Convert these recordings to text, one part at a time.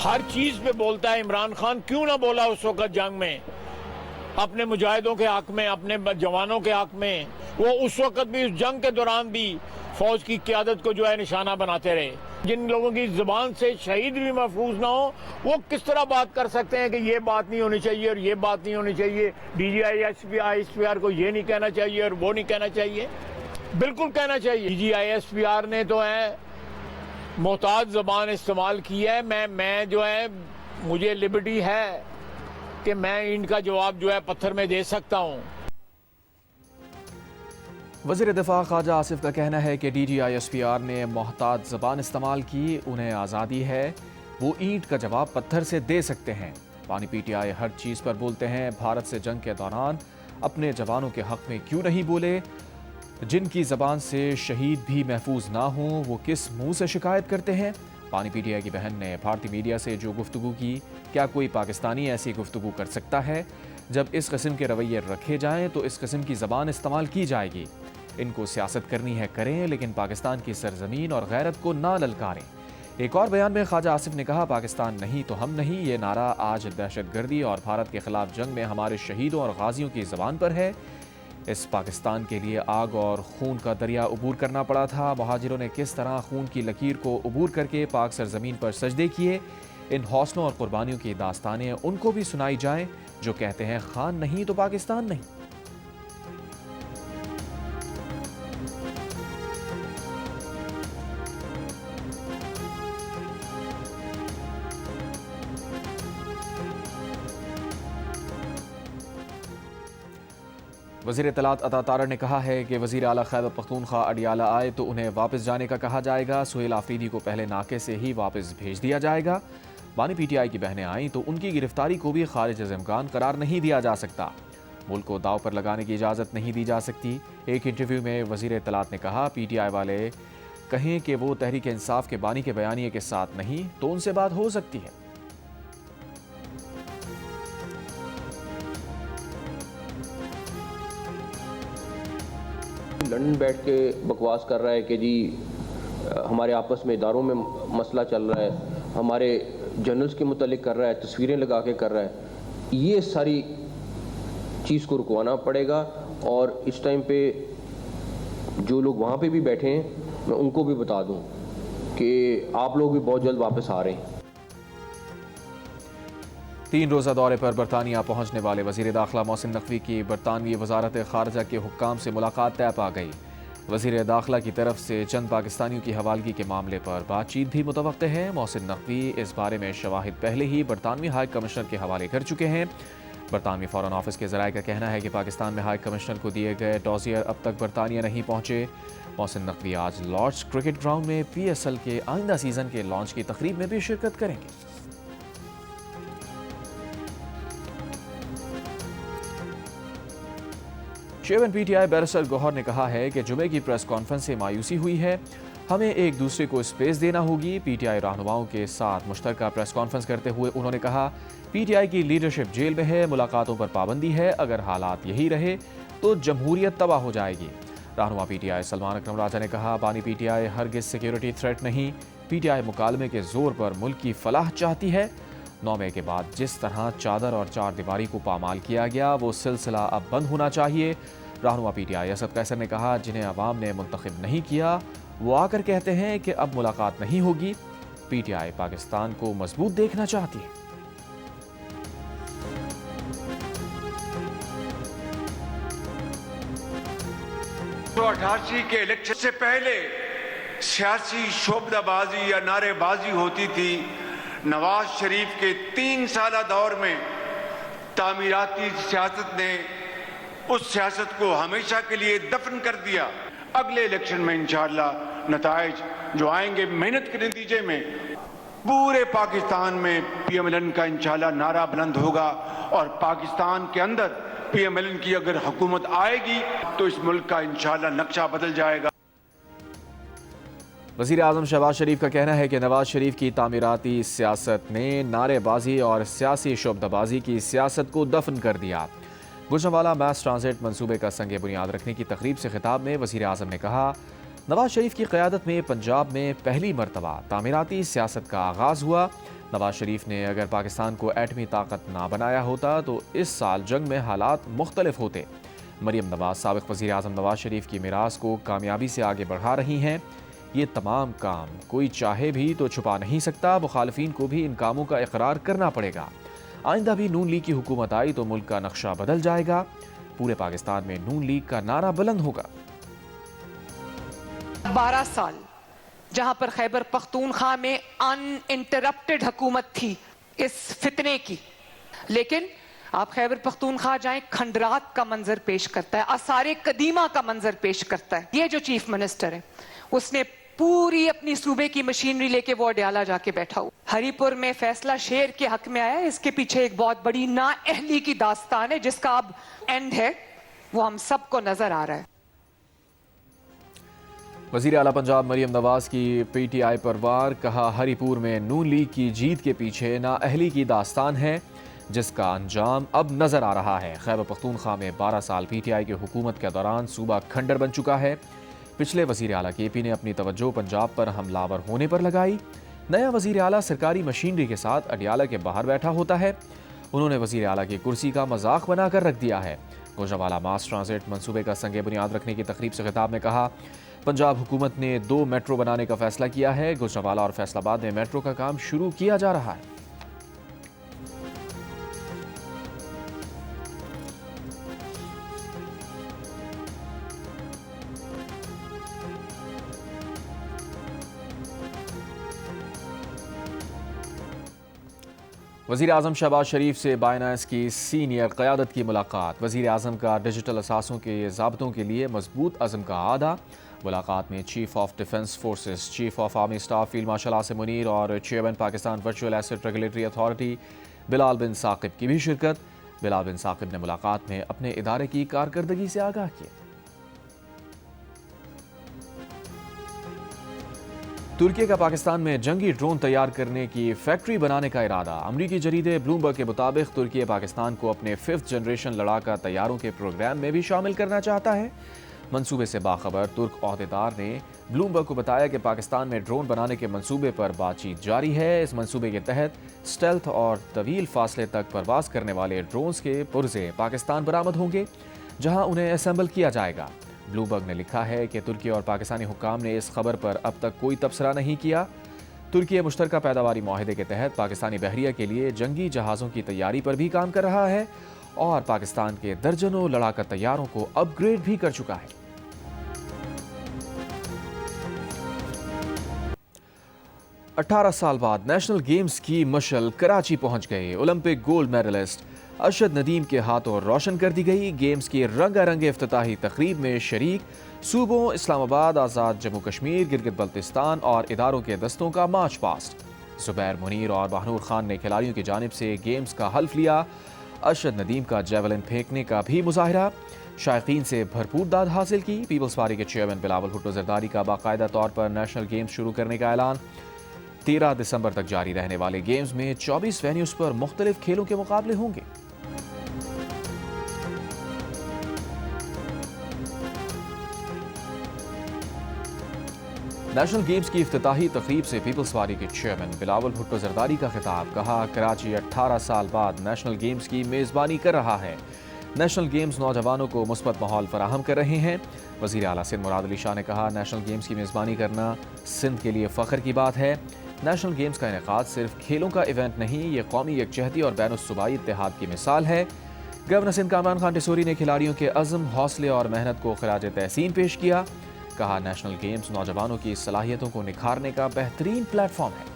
ہر چیز پہ بولتا ہے عمران خان. کیوں نہ بولا اس وقت جنگ میں اپنے مجاہدوں کے حق میں, اپنے جوانوں کے حق میں. وہ اس وقت بھی, اس جنگ کے دوران بھی فوج کی قیادت کو جو ہے نشانہ بناتے رہے. جن لوگوں کی زبان سے شہید بھی محفوظ نہ ہو, وہ کس طرح بات کر سکتے ہیں کہ یہ بات نہیں ہونی چاہیے اور یہ بات نہیں ہونی چاہیے, D G I S P R کو یہ نہیں کہنا چاہیے اور وہ نہیں کہنا چاہیے. بالکل کہنا چاہیے. D G I S P R نے تو ہے محتاط زبان استعمال کی ہے. میں جو ہے, مجھے لبرٹی ہے کہ میں ان کا جواب جو ہے پتھر میں دے سکتا ہوں. وزیر دفاع خواجہ آصف کا کہنا ہے کہ D G I S P R نے محتاط زبان استعمال کی, انہیں آزادی ہے, وہ اینٹ کا جواب پتھر سے دے سکتے ہیں. پانی پی ٹی آئی ہر چیز پر بولتے ہیں, بھارت سے جنگ کے دوران اپنے جوانوں کے حق میں کیوں نہیں بولے؟ جن کی زبان سے شہید بھی محفوظ نہ ہوں وہ کس منہ سے شکایت کرتے ہیں؟ پانی پی ٹی آئی کی بہن نے بھارتی میڈیا سے جو گفتگو کی, کیا کوئی پاکستانی ایسی گفتگو کر سکتا ہے؟ جب اس قسم کے رویے رکھے جائیں تو اس قسم کی زبان استعمال کی جائے گی. ان کو سیاست کرنی ہے کریں, لیکن پاکستان کی سرزمین اور غیرت کو نہ للکاریں. ایک اور بیان میں خواجہ آصف نے کہا, پاکستان نہیں تو ہم نہیں, یہ نعرہ آج دہشت گردی اور بھارت کے خلاف جنگ میں ہمارے شہیدوں اور غازیوں کی زبان پر ہے. اس پاکستان کے لیے آگ اور خون کا دریا عبور کرنا پڑا تھا. مہاجروں نے کس طرح خون کی لکیر کو عبور کر کے پاک سرزمین پر سجدے کیے. ان حوصلوں اور قربانیوں کی داستانیں ان کو بھی سنائی جائیں جو کہتے ہیں خان نہیں تو پاکستان نہیں. وزیر اطلاعات عطا تارڑ نے کہا ہے کہ وزیر اعلیٰ خیبر پختونخوا اڈیالہ آئے تو انہیں واپس جانے کا کہا جائے گا. سہیل آفریدی کو پہلے ناکے سے ہی واپس بھیج دیا جائے گا. بانی پی ٹی آئی کی بہنیں آئیں تو ان کی گرفتاری کو بھی خارج از امکان قرار نہیں دیا جا سکتا. ملک کو داؤ پر لگانے کی اجازت نہیں دی جا سکتی. ایک انٹرویو میں وزیر اطلاعات نے کہا, پی ٹی آئی والے کہیں کہ وہ تحریک انصاف کے بانی کے بیانیے کے ساتھ نہیں تو ان سے بات ہو سکتی ہے. لندن بیٹھ کے بکواس کر رہا ہے کہ جی ہمارے آپس میں اداروں میں مسئلہ چل رہا ہے, ہمارے جنرلز کے متعلق کر رہا ہے, تصویریں لگا کے کر رہا ہے. یہ ساری چیز کو رکوانا پڑے گا. اور اس ٹائم پہ جو لوگ وہاں پہ بھی بیٹھے ہیں میں ان کو بھی بتا دوں کہ آپ لوگ بھی بہت جلد واپس آ رہے ہیں. 3 روزہ دورے پر برطانیہ پہنچنے والے وزیر داخلہ محسن نقوی کی برطانوی وزارت خارجہ کے حکام سے ملاقات طے پا گئی. وزیر داخلہ کی طرف سے چند پاکستانیوں کی حوالگی کے معاملے پر بات چیت بھی متوقع ہے. محسن نقوی اس بارے میں شواہد پہلے ہی برطانوی ہائی کمشنر کے حوالے کر چکے ہیں. برطانوی فارن آفس کے ذرائع کا کہنا ہے کہ پاکستان میں ہائی کمشنر کو دیے گئے ڈوزیئر اب تک برطانیہ نہیں پہنچے. محسن نقوی آج لارڈز کرکٹ گراؤنڈ میں پی ایس ایل کے آئندہ سیزن کے لانچ کی تقریب میں بھی شرکت کریں گے. Chairman P T I barrister Gohar نے کہا ہے کہ جمعے کی پریس کانفرنس سے مایوسی ہوئی ہے, ہمیں ایک دوسرے کو اسپیس دینا ہوگی. پی ٹی آئی رہنماؤں کے ساتھ مشترکہ پریس کانفرنس کرتے ہوئے انہوں نے کہا, پی ٹی آئی کی لیڈرشپ جیل میں ہے, ملاقاتوں پر پابندی ہے, اگر حالات یہی رہے تو جمہوریت تباہ ہو جائے گی. رہنما پی ٹی آئی سلمان اکرم راجہ نے کہا, بانی پی ٹی آئی ہرگز سیکیورٹی تھریٹ نہیں, پی ٹی آئی مکالمے کے زور پر ملک کی فلاح چاہتی ہے. 9 مئی کے بعد جس طرح چادر اور چار دیواری کو پامال کیا گیا وہ سلسلہ اب بند ہونا چاہیے. رہنما پی ٹی آئی اسد قیصر نے کہا, جنہیں عوام نے منتخب نہیں کیا وہ آ کر کہتے ہیں کہ اب ملاقات نہیں ہوگی. پی ٹی آئی پاکستان کو مضبوط دیکھنا چاہتی ہے. تو 88 کے الیکشن سے پہلے سیاسی شعبدہ بازی یا نعرے بازی ہوتی تھی. نواز شریف کے 3 سالہ دور میں تعمیراتی سیاست نے اس سیاست کو ہمیشہ کے لیے دفن کر دیا. اگلے الیکشن میں انشاءاللہ نتائج جو آئیں گے محنت کے نتیجے میں پورے پاکستان میں پی ایم ایل این کا انشاءاللہ نعرہ بلند ہوگا. اور پاکستان کے اندر پی ایم ایل این کی اگر حکومت آئے گی تو اس ملک کا انشاءاللہ نقشہ بدل جائے گا. وزیر اعظم شہباز شریف کا کہنا ہے کہ نواز شریف کی تعمیراتی سیاست نے نعرے بازی اور سیاسی شعبدہ بازی کی سیاست کو دفن کر دیا. گجرانوالہ میس ٹرانزٹ منصوبے کا سنگ بنیاد رکھنے کی تقریب سے خطاب میں وزیر اعظم نے کہا, نواز شریف کی قیادت میں پنجاب میں پہلی مرتبہ تعمیراتی سیاست کا آغاز ہوا. نواز شریف نے اگر پاکستان کو ایٹمی طاقت نہ بنایا ہوتا تو اس سال جنگ میں حالات مختلف ہوتے۔ مریم نواز سابق وزیر اعظم نواز شریف کی میراث کو کامیابی سے آگے بڑھا رہی ہیں۔ یہ تمام کام کوئی چاہے بھی تو چھپا نہیں سکتا، مخالفین کو بھی ان کاموں کا اقرار کرنا پڑے گا۔ آئندہ بھی نون لیگ کی حکومت آئی تو ملک کا نقشہ بدل جائے گا، پورے پاکستان میں نون لیگ کا نعرہ بلند ہوگا۔ 12 سال جہاں پر خیبر پختونخوا میں ان انٹرپٹڈ حکومت تھی اس فتنے کی، لیکن آپ خیبر پختونخوا جائیں، کھنڈرات کا منظر پیش کرتا ہے، آثار قدیمہ کا منظر پیش کرتا ہے۔ یہ جو چیف منسٹر ہے اس نے پوری اپنی صوبے کی مشینری لے کے وہ اڈیالہ جا کے بیٹھا ہوا۔ ہری پور میں فیصلہ شیر کے حق میں آیا، اس کے پیچھے ایک بہت بڑی نااہلی کی داستان ہے جس کا اب اینڈ ہے، وہ ہم سب کو نظر آ رہا ہے۔ وزیر اعلیٰ پنجاب مریم نواز کی پی ٹی آئی پر وار، کہا ہری پور میں نون لیگ کی جیت کے پیچھے نااہلی کی داستان ہے جس کا انجام اب نظر آ رہا ہے۔ خیبر پختونخوا میں 12 سال پی ٹی آئی کی حکومت کے دوران صوبہ کھنڈر بن چکا ہے۔ پچھلے وزیر اعلیٰ کے پی نے اپنی توجہ پنجاب پر حملہ آور ہونے پر لگائی۔ نیا وزیر اعلیٰ سرکاری مشینری کے ساتھ اڈیالہ کے باہر بیٹھا ہوتا ہے۔ انہوں نے وزیر اعلیٰ کی کرسی کا مذاق بنا کر رکھ دیا ہے۔ گوجرانوالہ ماس ٹرانزٹ منصوبے کا سنگ بنیاد رکھنے کی تقریب سے خطاب میں کہا، پنجاب حکومت نے 2 میٹرو بنانے کا فیصلہ کیا ہے۔ گوجرانوالہ اور فیصل آباد میں میٹرو کا کام شروع کیا جا رہا ہے۔ وزیر اعظم شہباز شریف سے بائنانس کی سینئر قیادت کی ملاقات۔ وزیر اعظم کا ڈیجیٹل اثاثوں کے ضابطوں کے لیے مضبوط عزم کا اعادہ۔ ملاقات میں chief of defence forces, chief of army staff field marshal Asim Munir اور chairman Pakistan virtual asset regulatory authority Bilal bin Saqib کی بھی شرکت۔ بلال بن ثاقب نے ملاقات میں اپنے ادارے کی کارکردگی سے آگاہ کیا۔ ترکی کا پاکستان میں جنگی ڈرون تیار کرنے کی فیکٹری بنانے کا ارادہ۔ امریکی جریدے بلومبرگ کے مطابق ترکی پاکستان کو اپنے 5th جنریشن لڑاکا طیاروں کے پروگرام میں بھی شامل کرنا چاہتا ہے۔ منصوبے سے باخبر ترک عہدیدار نے بلومبرگ کو بتایا کہ پاکستان میں ڈرون بنانے کے منصوبے پر بات چیت جاری ہے۔ اس منصوبے کے تحت سٹیلتھ اور طویل فاصلے تک پرواز کرنے والے ڈرونز کے پرزے پاکستان برآمد ہوں گے، جہاں انہیں اسمبل کیا جائے گا۔ بلومبرگ نے لکھا ہے کہ ترکی اور پاکستانی حکام نے اس خبر پر اب تک کوئی تبصرہ نہیں کیا۔ ترکی مشترکہ پیداواری معاہدے کے تحت پاکستانی بحریہ کے لیے جنگی جہازوں کی تیاری پر بھی کام کر رہا ہے اور پاکستان کے درجنوں لڑاکا طیاروں کو اپ گریڈ بھی کر چکا ہے۔ 18 سال بعد نیشنل گیمز کی مشعل کراچی پہنچ گئے۔ Olympic gold medallist Arshad Nadeem کے ہاتھوں روشن کر دی گئی۔ گیمز کی رنگا رنگ افتتاحی تقریب میں شریک صوبوں اسلام آباد، آزاد جموں کشمیر، گلگت بلتستان اور اداروں کے دستوں کا مارچ پاسٹ۔ زبیر منیر اور بہنور خان نے کھلاڑیوں کی جانب سے گیمز کا حلف لیا۔ ارشد ندیم کا جیولن پھینکنے کا بھی مظاہرہ، شائقین سے بھرپور داد حاصل کی۔ پیپلز پارٹی کے چیئرمین بلاول بھٹو زرداری کا باقاعدہ طور پر نیشنل گیمز شروع کرنے کا اعلان۔ 13 دسمبر تک جاری رہنے والے گیمز میں 24 وینیوز پر مختلف کھیلوں کے مقابلے ہوں گے۔ نیشنل گیمز کی افتتاحی تقریب سے پیپلز پارٹی کے چیئرمین بلاول بھٹو زرداری کا خطاب، کہا کراچی 18 سال بعد نیشنل گیمز کی میزبانی کر رہا ہے۔ نیشنل گیمز نوجوانوں کو مثبت ماحول فراہم کر رہے ہیں۔ وزیر اعلیٰ سندھ مراد علی شاہ نے کہا نیشنل گیمز کی میزبانی کرنا سندھ کے لیے فخر کی بات ہے۔ نیشنل گیمز کا انعقاد صرف کھیلوں کا ایونٹ نہیں، یہ قومی یکجہتی اور بین الصوبائی اتحاد کی مثال ہے۔ گورنر سندھ کامران خان ٹیسوری نے کھلاڑیوں کے عزم، حوصلے اور محنت کو خراج تحسین پیش کیا۔ کہا نیشنل گیمز نوجوانوں کی صلاحیتوں کو نکھارنے کا بہترین پلیٹ فارم ہے۔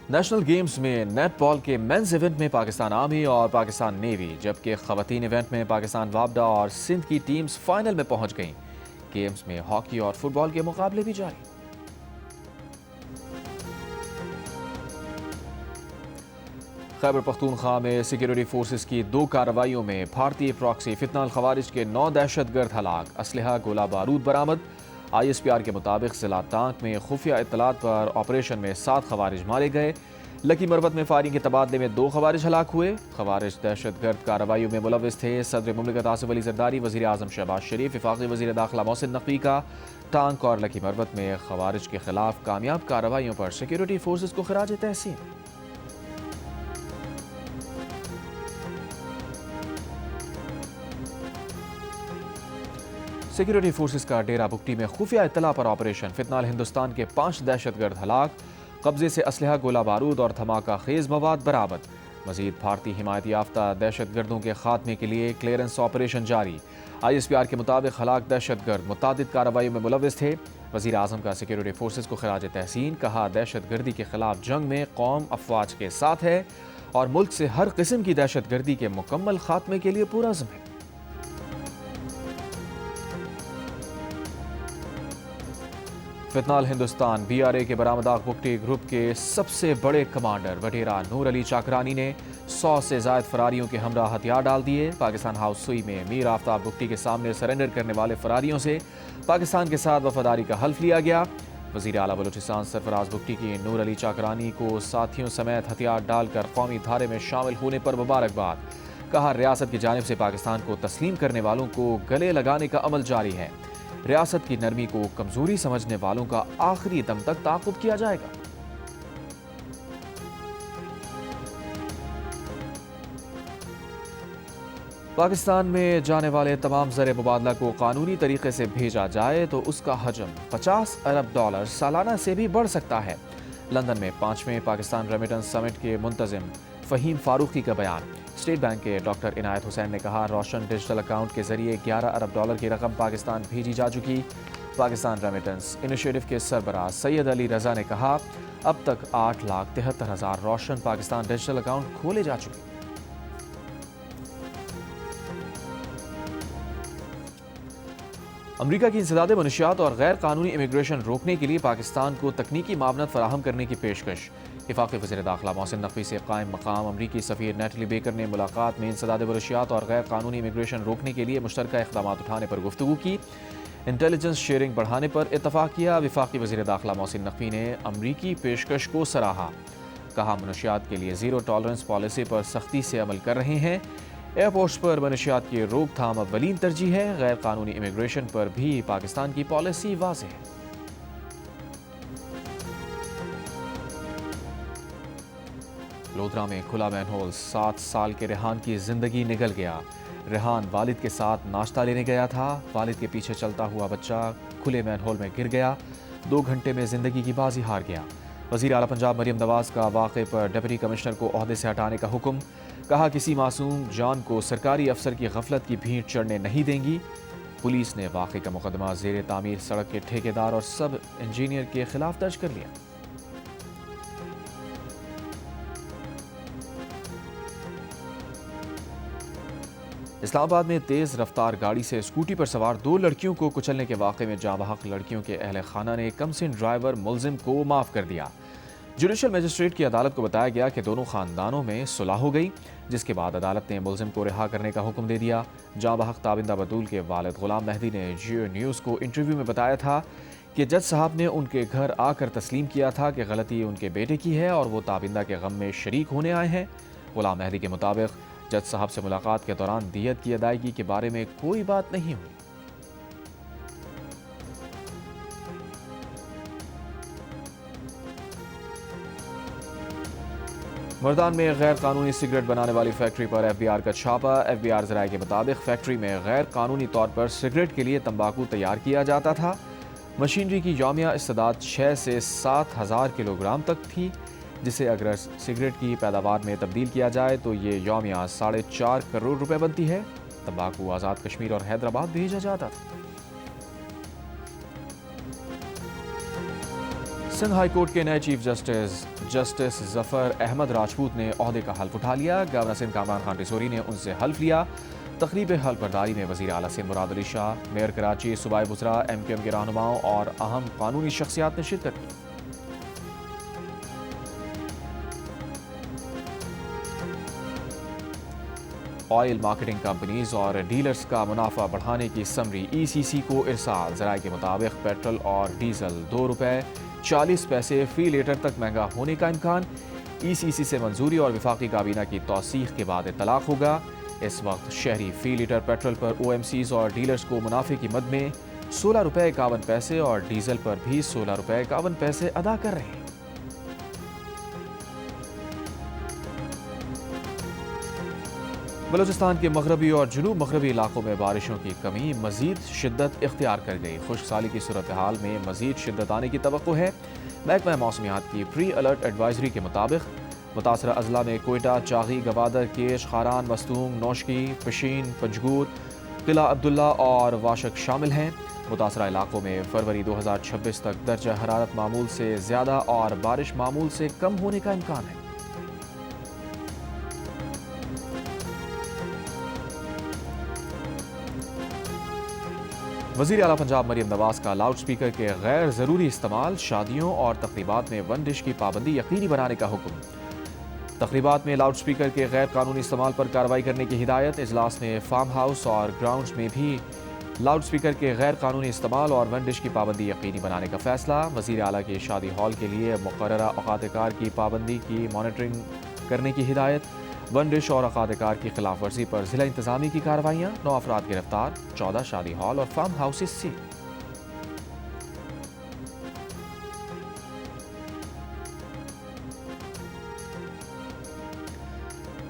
نیشنل گیمز میں نیٹ بال کے مینز ایونٹ میں پاکستان آرمی اور پاکستان نیوی، جبکہ خواتین ایونٹ میں پاکستان وابڈا اور سندھ کی ٹیمز فائنل میں پہنچ گئیں۔ گیمز میں ہاکی اور فٹ بال کے مقابلے بھی جاری۔ خیبر پختونخوا میں سیکیورٹی فورسز کی 2 کارروائیوں میں بھارتی پراکسی فتنہ الخوارج کے 9 دہشت گرد ہلاک، اسلحہ گولہ بارود برآمد۔ آئی ایس پی آر کے مطابق ضلع ٹانک میں خفیہ اطلاعات پر آپریشن میں 7 خوارج مارے گئے۔ لکی مروت میں فائرنگ کے تبادلے میں 2 خوارج ہلاک ہوئے. خوارج دہشت گرد کارروائیوں میں ملوث تھے. صدر مملکت آصف علی زرداری، وزیر اعظم شہباز شریف، وفاقی وزیر داخلہ محسن نقوی کا ٹانک اور لکی مروت میں خوارج کے خلاف کامیاب کارروائیوں پر سیکیورٹی فورسز کو خراج تحسین. سیکیورٹی فورسز کا ڈیرہ بگٹی میں خفیہ اطلاع پر آپریشن. فتنہ ہندوستان کے 5 دہشت گرد ہلاک. قبضے سے اسلحہ، گولہ بارود اور دھماکہ خیز مواد برآمد. مزید بھارتی حمایت یافتہ دہشت گردوں کے خاتمے کے لیے کلیئرنس آپریشن جاری. ISPR کے مطابق ہلاک دہشت گرد متعدد کارروائیوں میں ملوث تھے. وزیر اعظم کا سیکیورٹی فورسز کو خراج تحسین. کہا دہشت گردی کے خلاف جنگ میں قوم افواج کے ساتھ ہے اور ملک سے ہر قسم کی دہشت گردی کے مکمل خاتمے کے لیے پورا عزم ہے. فتنہ ہندوستان BRA کے برآمدات بگٹی گروپ کے سب سے بڑے کمانڈر وڈیرا نور علی چاکرانی نے 100 سے زائد فراریوں کے ہمراہ ہتھیار ڈال دیے. پاکستان ہاؤس سوئی میں میر آفتاب بگٹی کے سامنے سرنڈر کرنے والے فراریوں سے پاکستان کے ساتھ وفاداری کا حلف لیا گیا. وزیر اعلیٰ بلوچستان سرفراز بگٹی کی نور علی چاکرانی کو ساتھیوں سمیت ہتھیار ڈال کر قومی دھارے میں شامل ہونے پر مبارکباد. کہا ریاست کی جانب سے پاکستان کو تسلیم کرنے والوں کو گلے لگانے کا عمل جاری ہے. ریاست کی نرمی کو کمزوری سمجھنے والوں کا آخری دم تک تعاقب کیا جائے گا. پاکستان میں جانے والے تمام زر مبادلہ کو قانونی طریقے سے بھیجا جائے تو اس کا حجم $50 ارب سالانہ سے بھی بڑھ سکتا ہے. لندن میں 5ویں پاکستان ریمیٹنس سمٹ کے منتظم فہیم فاروقی کا بیان. اسٹیٹ بینک کے ڈاکٹر عنایت حسین نے کہا روشن ڈیجیٹل اکاؤنٹ کے ذریعے $11 ارب کی رقم پاکستان بھیجی جا چکی. پاکستان ریمیٹنس انیشیٹو کے سربراہ سید علی رضا نے کہا اب تک 8,73,000 روشن پاکستان ڈیجیٹل اکاؤنٹ کھولے جا چکے. امریکہ کی انسداد منشیات اور غیر قانونی امیگریشن روکنے کے لیے پاکستان کو تکنیکی معاونت فراہم کرنے کی پیشکش. وفاقی وزیر داخلہ محسن نقوی سے قائم مقام امریکی سفیر نیٹلی بیکر نے ملاقات میں انسداد منشیات اور غیر قانونی امیگریشن روکنے کے لیے مشترکہ اقدامات اٹھانے پر گفتگو کی. انٹیلیجنس شیئرنگ بڑھانے پر اتفاق کیا. وفاقی وزیر داخلہ محسن نقوی نے امریکی پیشکش کو سراہا. کہا منشیات کے لیے زیرو ٹالرنس پالیسی پر سختی سے عمل کر رہے ہیں. ایئرپورٹس پر منشیات کی روک تھام اولین ترجیح ہے. غیر قانونی امیگریشن پر بھی پاکستان کی پالیسی واضح ہے. لودھرا میں کھلا مین ہول 7 سال کے ریحان کی زندگی نگل گیا. ریحان والد کے ساتھ ناشتہ لینے گیا تھا. والد کے پیچھے چلتا ہوا بچہ کھلے مین ہول میں گر گیا. 2 گھنٹے میں زندگی کی بازی ہار گیا. وزیر اعلیٰ پنجاب مریم نواز کا واقعے پر ڈپٹی کمشنر کو عہدے سے ہٹانے کا حکم. کہا کسی معصوم جان کو سرکاری افسر کی غفلت کی بھینٹ چڑھنے نہیں دیں گی. پولیس نے واقعے کا مقدمہ زیر تعمیر سڑک کے ٹھیکیدار اور سب انجینئر کے خلاف درج کر لیا. اسلام آباد میں تیز رفتار گاڑی سے اسکوٹی پر سوار 2 لڑکیوں کو کچلنے کے واقعے میں جاں بحق لڑکیوں کے اہل خانہ نے کمسن ڈرائیور ملزم کو معاف کر دیا. جوڈیشل مجسٹریٹ کی عدالت کو بتایا گیا کہ دونوں خاندانوں میں صلح ہو گئی، جس کے بعد عدالت نے ملزم کو رہا کرنے کا حکم دے دیا. جاں بحق تابندہ بدول کے والد غلام مہدی نے جیو نیوز کو انٹرویو میں بتایا تھا کہ جج صاحب نے ان کے گھر آ کر تسلیم کیا تھا کہ غلطی ان کے بیٹے کی ہے اور وہ تابندہ کے غم میں شریک ہونے آئے ہیں. غلام مہدی کے مطابق جج صاحب سے ملاقات کے دوران دیت کی ادائیگی کے بارے میں کوئی بات نہیں ہوئی. مردان میں غیر قانونی سگریٹ بنانے والی فیکٹری پر FBR کا چھاپا. FBR ذرائع کے مطابق فیکٹری میں غیر قانونی طور پر سگریٹ کے لیے تمباکو تیار کیا جاتا تھا. مشینری کی یومیہ استعداد 6 سے 7 ہزار کلو گرام تک تھی، جسے اگر سگریٹ کی پیداوار میں تبدیل کیا جائے تو یہ یومیہ 4.5 کروڑ روپے بنتی ہے. تمباکو آزاد کشمیر اور حیدرآباد بھیجا جاتا تھا. سندھ ہائی کورٹ کے نئے چیف جسٹس ظفر احمد راجپوت نے عہدے کا حلف اٹھا لیا. گورنر سندھ کامران خان ٹیسوری نے ان سے حلف لیا. تقریب حلف برداری میں وزیر اعلیٰ سندھ مراد علی شاہ، میئر کراچی، صوبائی وزراء، MQM کے رہنماؤں اور اہم قانونی شخصیات نے شرکت کی. آئل مارکیٹنگ کمپنیز اور ڈیلرز کا منافع بڑھانے کی سمری ECC کو ارسال. ذرائع کے مطابق پیٹرول اور ڈیزل 2 روپے 40 پیسے فی لیٹر تک مہنگا ہونے کا امکان. ECC سے منظوری اور وفاقی کابینہ کی توثیق کے بعد اطلاق ہوگا۔ اس وقت شہری فی لیٹر پیٹرول پر OMCs اور ڈیلرز کو منافع کی مد میں 16 روپے 51 پیسے اور ڈیزل پر بھی 16 روپے 51 پیسے ادا کر رہے ہیں۔ بلوچستان کے مغربی اور جنوب مغربی علاقوں میں بارشوں کی کمی مزید شدت اختیار کر گئی۔ خشک سالی کی صورتحال میں مزید شدت آنے کی توقع ہے۔ محکمہ موسمیات کی پری الرٹ ایڈوائزری کے مطابق متاثرہ اضلاع میں کوئٹہ، چاغی، گوادر، کیش، خاران، مستونگ، نوشکی، پشین، پنجگور، قلعہ عبداللہ اور واشک شامل ہیں۔ متاثرہ علاقوں میں فروری 2026 تک درجہ حرارت معمول سے زیادہ اور بارش معمول سے کم ہونے کا امکان ہے۔ وزیر اعلیٰ پنجاب مریم نواز کا لاؤڈ سپیکر کے غیر ضروری استعمال، شادیوں اور تقریبات میں ون ڈش کی پابندی یقینی بنانے کا حکم۔ تقریبات میں لاؤڈ سپیکر کے غیر قانونی استعمال پر کارروائی کرنے کی ہدایت۔ اجلاس میں فارم ہاؤس اور گراؤنڈز میں بھی لاؤڈ سپیکر کے غیر قانونی استعمال اور ون ڈش کی پابندی یقینی بنانے کا فیصلہ۔ وزیر اعلیٰ کی شادی ہال کے لیے مقررہ اوقات کار کی پابندی کی مانیٹرنگ کرنے کی ہدایت۔ ون ڈش اور اوقات کار کی خلاف ورزی پر ضلع انتظامی کی کارروائیاں، 9 افراد گرفتار، 14 شادی ہال اور فارم ہاؤسز سیل۔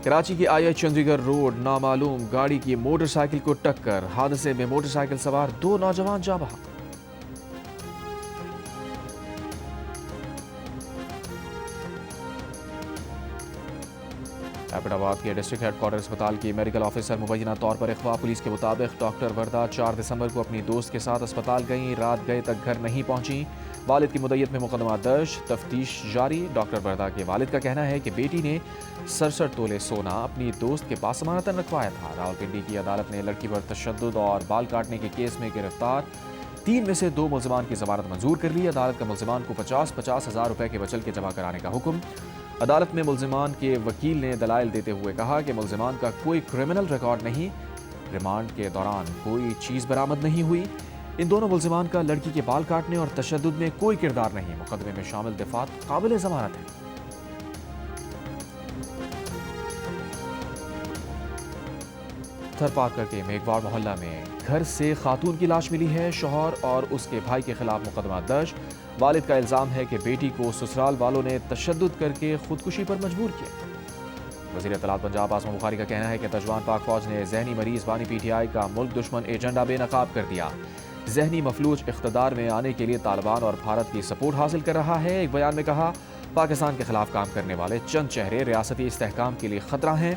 کراچی کی IH چندی گڑھ روڈ نامعلوم گاڑی کی موٹر سائیکل کو ٹکر، حادثے میں موٹر سائیکل سوار 2 نوجوان جاں بحق۔ ایبٹ آباد کے ڈسٹرکٹ ہیڈ کوارٹر اسپتال کی میڈیکل آفیسر مبینہ طور پر اغوا۔ پولیس کے مطابق ڈاکٹر وردہ 4 دسمبر کو اپنی دوست کے ساتھ اسپتال گئیں، رات گئے تک گھر نہیں پہنچیں۔ والد کی مدعیت میں مقدمہ درج، تفتیش جاری۔ ڈاکٹر وردہ کے والد کا کہنا ہے کہ بیٹی نے 67 تولے سونا اپنی دوست کے پاس ضمانتاً رکھوایا تھا۔ راولپنڈی کی عدالت نے لڑکی پر تشدد اور بال کاٹنے کے کیس میں گرفتار 3 میں سے 2 ملزمان کی ضمانت منظور کر لی۔ عدالت کا ملزمان کو 50,000 ہزار روپے کے وچل کے جمع کرانے کا حکم۔ عدالت میں ملزمان کے وکیل نے دلائل دیتے ہوئے کہا کہ ملزمان کا کوئی کرمنل ریکارڈ نہیں، ریمانڈ کے دوران کوئی چیز برآمد نہیں ہوئی۔ ان دونوں ملزمان کا لڑکی کے بال کاٹنے اور تشدد میں کوئی کردار نہیں۔ مقدمے میں شامل دفعات قابل ضمانت ہیں۔ تھر پارکر کے میگوار محلہ میں گھر سے خاتون کی لاش ملی ہے، شوہر اور اس کے بھائی کے خلاف مقدمہ درج۔ والد کا الزام ہے کہ بیٹی کو سسرال والوں نے تشدد کر کے خودکشی پر مجبور کیا۔ وزیر اطلاعات پنجاب عاصم بخاری کا کہنا ہے کہ ترجمان پاک فوج نے ذہنی مریض بانی PTI کا ملک دشمن ایجنڈا بے نقاب کر دیا۔ ذہنی مفلوج اقتدار میں آنے کے لیے طالبان اور بھارت کی سپورٹ حاصل کر رہا ہے۔ ایک بیان میں کہا، پاکستان کے خلاف کام کرنے والے چند چہرے ریاستی استحکام کے لیے خطرہ ہیں۔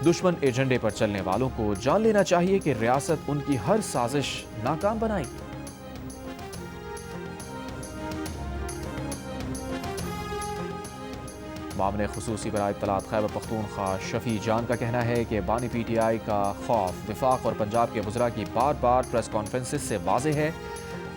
دشمن ایجنڈے پر چلنے والوں کو جان لینا چاہیے کہ ریاست ان کی ہر سازش ناکام بنائے گی۔ معاملے خصوصی برائے اطلاعات خیبر پختونخوا شفیع جان کا کہنا ہے کہ بانی PTI کا خوف وفاق اور پنجاب کے وزراء کی بار بار پریس کانفرنسز سے واضح ہے۔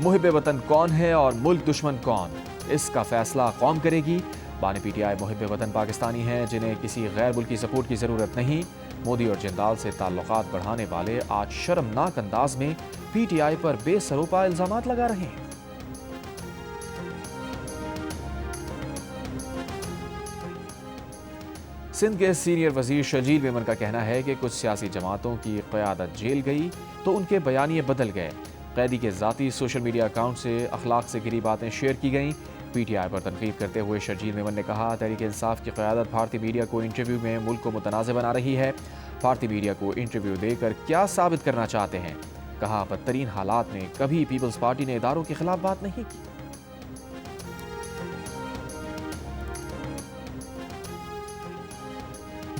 محب وطن کون ہے اور ملک دشمن کون، اس کا فیصلہ قوم کرے گی۔ بانی PTI محب وطن پاکستانی ہیں جنہیں کسی غیر ملکی سپورٹ کی ضرورت نہیں۔ مودی اور جندال سے تعلقات بڑھانے والے آج شرمناک انداز میں PTI پر بے سروپا الزامات لگا رہے ہیں۔ سندھ کے سینئر وزیر شرجیل میمن کا کہنا ہے کہ کچھ سیاسی جماعتوں کی قیادت جیل گئی تو ان کے بیانیے بدل گئے۔ قیدی کے ذاتی سوشل میڈیا اکاؤنٹ سے اخلاق سے گری باتیں شیئر کی گئیں۔ PTI پر تنقید کرتے ہوئے شرجیل میمن نے کہا، تحریک انصاف کی قیادت بھارتی میڈیا کو انٹرویو میں ملک کو متنازع بنا رہی ہے۔ بھارتی میڈیا کو انٹرویو دے کر کیا ثابت کرنا چاہتے ہیں؟ کہا، بدترین حالات میں کبھی پیپلز پارٹی نے اداروں کے خلاف بات نہیں کی۔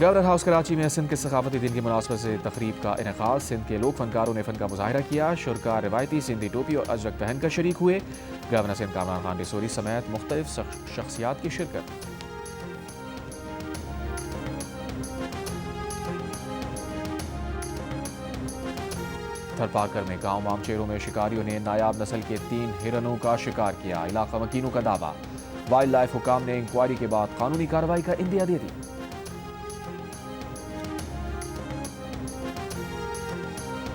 گورنر ہاؤس کراچی میں سندھ کے ثقافتی دن کی مناسبت سے تقریب کا انعقاد۔ سندھ کے لوک فنکاروں نے فن کا مظاہرہ کیا۔ شرکاء روایتی سندھی ٹوپی اور اجرک پہن کر شریک ہوئے۔ گورنر سندھ کامران خان ڈسوری سمیت مختلف شخصیات کی شرکت۔ تھر پارکر میں گاؤں مامچیروں میں شکاریوں نے نایاب نسل کے 3 ہرنوں کا شکار کیا۔ علاقہ مکینوں کا دعویٰ، وائلڈ لائف حکام نے انکوائری کے بعد قانونی کارروائی کا عندیہ دے دی۔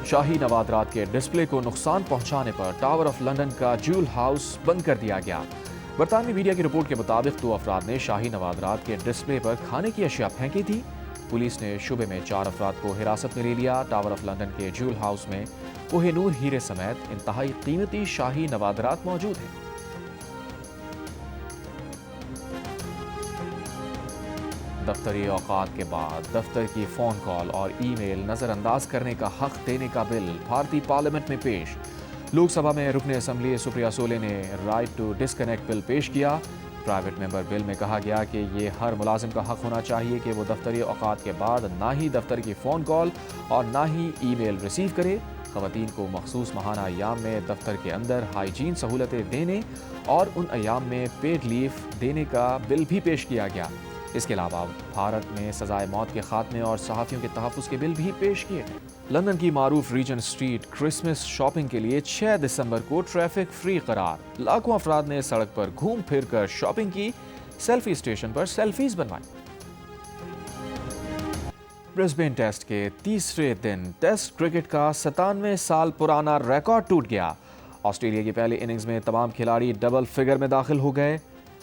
شاہی نوادرات کے ڈسپلے کو نقصان پہنچانے پر ٹاور آف لندن کا جیول ہاؤس بند کر دیا گیا۔ برطانوی میڈیا کی رپورٹ کے مطابق 2 افراد نے شاہی نوادرات کے ڈسپلے پر کھانے کی اشیاء پھینکی تھی۔ پولیس نے شبے میں 4 افراد کو حراست میں لے لیا۔ ٹاور آف لندن کے جیول ہاؤس میں کوہ نور ہیرے سمیت انتہائی قیمتی شاہی نوادرات موجود ہیں۔ دفتری اوقات کے بعد دفتر کی فون کال اور ای میل نظر انداز کرنے کا حق دینے کا بل بھارتی پارلیمنٹ میں پیش۔ لوک سبھا میں رکن اسمبلی سپریا سولے نے رائٹ ٹو ڈسکنیکٹ بل پیش کیا۔ پرائیویٹ ممبر بل میں کہا گیا کہ یہ ہر ملازم کا حق ہونا چاہیے کہ وہ دفتری اوقات کے بعد نہ ہی دفتر کی فون کال اور نہ ہی ای میل ریسیو کرے۔ خواتین کو مخصوص ماہانہ ایام میں دفتر کے اندر ہائیجین سہولتیں دینے اور ان ایام میں پیڈ لیو دینے کا بل بھی پیش کیا گیا۔ اس کے علاوہ بھارت میں سزائے موت کے خاتمے اور صحافیوں کے تحفظ کے بل بھی پیش کیے گئے۔ لندن کی معروف ریجنٹ اسٹریٹ کرسمس شاپنگ کے لیے 6 دسمبر کو ٹریفک فری قرار۔ لاکھوں افراد نے سڑک پر گھوم پھر کر شاپنگ کی، سیلفی اسٹیشن پر سیلفیز بنوائی۔ برسبین ٹیسٹ کے تیسرے دن ٹیسٹ کرکٹ کا 97 سال پرانا ریکارڈ ٹوٹ گیا۔ آسٹریلیا کی پہلی اننگز میں تمام کھلاڑی ڈبل فگر میں داخل ہو گئے۔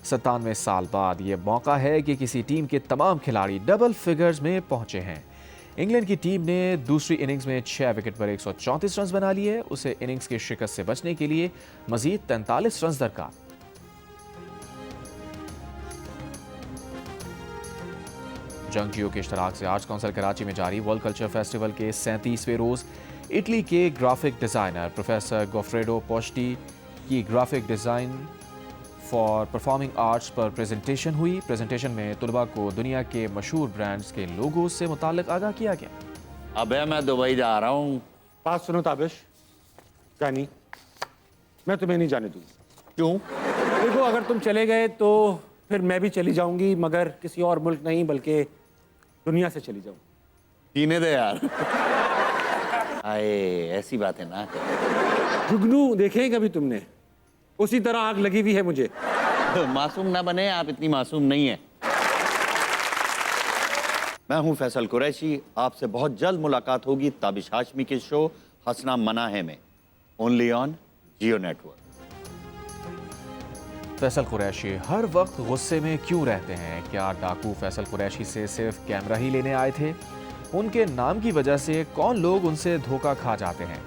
97 سال بعد یہ موقع ہے کہ کسی ٹیم کے تمام کھلاڑی ڈبل فگرز میں پہنچے ہیں۔ انگلینڈ کی ٹیم نے دوسری اننگز میں 6 وکٹ پر 134 رنز بنا لیے۔ اسے اننگز کی شکست سے بچنے کے لیے مزید 43 رنز درکار۔ جنگجوؤں کے اشتراک سے آرٹس کونسل کراچی میں جاری ورلڈ کلچر فیسٹیول کے 37ویں روز اٹلی کے گرافک ڈیزائنر پروفیسر گوفریڈو پوچٹی کی graphic design for performing arts per presentation ہوئی۔ پریزنٹیشن میں طلباء کو دنیا کے مشہور برانڈز کے لوگوز سے متعلق آگاہ کیا گیا۔ ابے میں دبئی جا رہا ہوں۔ بات سنو تابش، جانی میں تمہیں نہیں جانے دوں۔ کیوں؟ دیکھو اگر تم چلے گئے تو پھر میں بھی چلی جاؤں گی، مگر کسی اور ملک نہیں بلکہ دنیا سے چلی جاؤں۔ پینے دے یار۔ آئے ایسی بات ہے نا۔ جگنو دیکھیں کبھی تم نے؟ اسی طرح آگ لگی ہوئی ہے مجھے۔ معصوم نہ بنے، آپ اتنی معصوم نہیں ہیں۔ میں ہوں فیصل قریشی، آپ سے بہت جلد ملاقات ہوگی تابش ہاشمی کے شو ہنسنا منع ہے میں، only on Geo network. Faisal Qureshi ہر وقت غصے میں کیوں رہتے ہیں؟ کیا ڈاکو فیصل قریشی سے صرف کیمرہ ہی لینے آئے تھے؟ ان کے نام کی وجہ سے کون لوگ ان سے دھوکہ کھا جاتے ہیں؟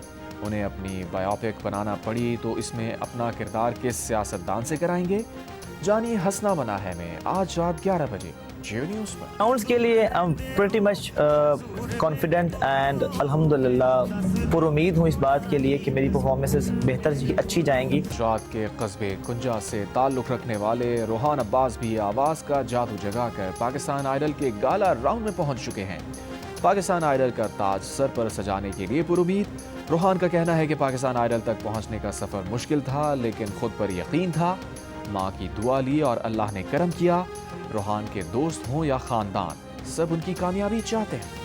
انہیں اپنی بایوپک بنانا پڑی تو اس میں اپنا کردار کس سیاستدان سے کرائیں گے؟ جانی ہنسنا منع ہے میں آج رات 11 بجے جیو نیوز پر۔ راؤنڈز کے لیے پریٹی مچ کانفیڈنٹ اینڈ الحمدللہ پر امید ہوں اس بات کے لیے کہ میری پرفارمنسز بہتر اچھی جائیں گی۔ گجرات کے قصبے کنجا سے تعلق رکھنے والے روحان عباس بھی آواز کا جادو جگا کر پاکستان آئیڈل کے گالا راؤنڈ میں پہنچ چکے ہیں۔ پاکستان آئیڈل کا تاج سر پر سجانے کے لیے پر امید۔ روحان کا کہنا ہے کہ پاکستان آئیڈل تک پہنچنے کا سفر مشکل تھا لیکن خود پر یقین تھا، ماں کی دعا لی اور اللہ نے کرم کیا۔ روحان کے دوست ہوں یا خاندان، سب ان کی کامیابی چاہتے ہیں۔